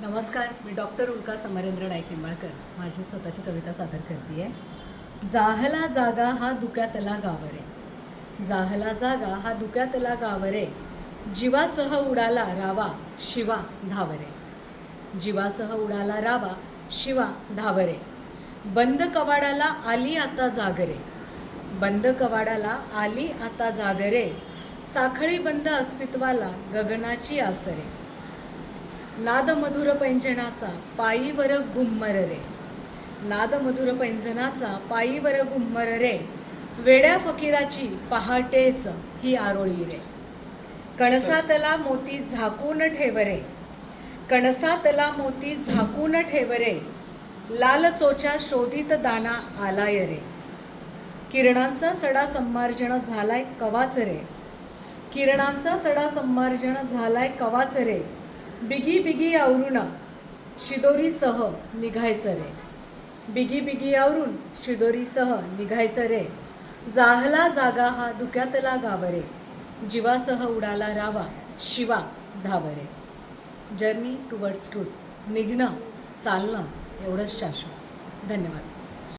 नमस्कार, मी डॉक्टर उल्का समरेंद्र नाईक निंबाळकर माझी स्वतःची कविता सादर करते आहे. जाहला जागा हा धुक्यातला गावरे, जाहला जागा हा धुक्यातला गावरे, जीवासह उडाला रावा शिवा धावरे, जीवासह उडाला रावा शिवा धावरे. बंद कवाडाला आली आता जागरे, बंद कवाडाला आली आता जागरे, साखळी बंद अस्तित्वाला गगनाची आसरे. नाद मधुर पैंजनाचा पायीवर घुम्मर रे, नाद मधुर पैंजनाचा पायीवर घुम्मर रे, वेड्या फकीराची पहाटेच ही आरोळी रे. कणसातला मोती झाकून ठेव रे, कणसातला मोती झाकून ठेव रे, लाल चोच्या शोधित दाना आलाय रे. किरणांचा सडा संमार्जन झालाय कवाच रे, किरणांचा सडा संमार्जन झालाय कवाच रे. बिगी बिगी आवरून शिदोरीसह निघायचं रे, बिगी बिगी आवरून शिदोरीसह निघायचं रे. जाहला जागा हा धुक्यातला गावरे, जीवासह उडाला रावा शिवा धावरे. जर्नी टुवर्ड्स ट्रूथ, निघणं चालणं एवढंच शाश्वत. धन्यवाद.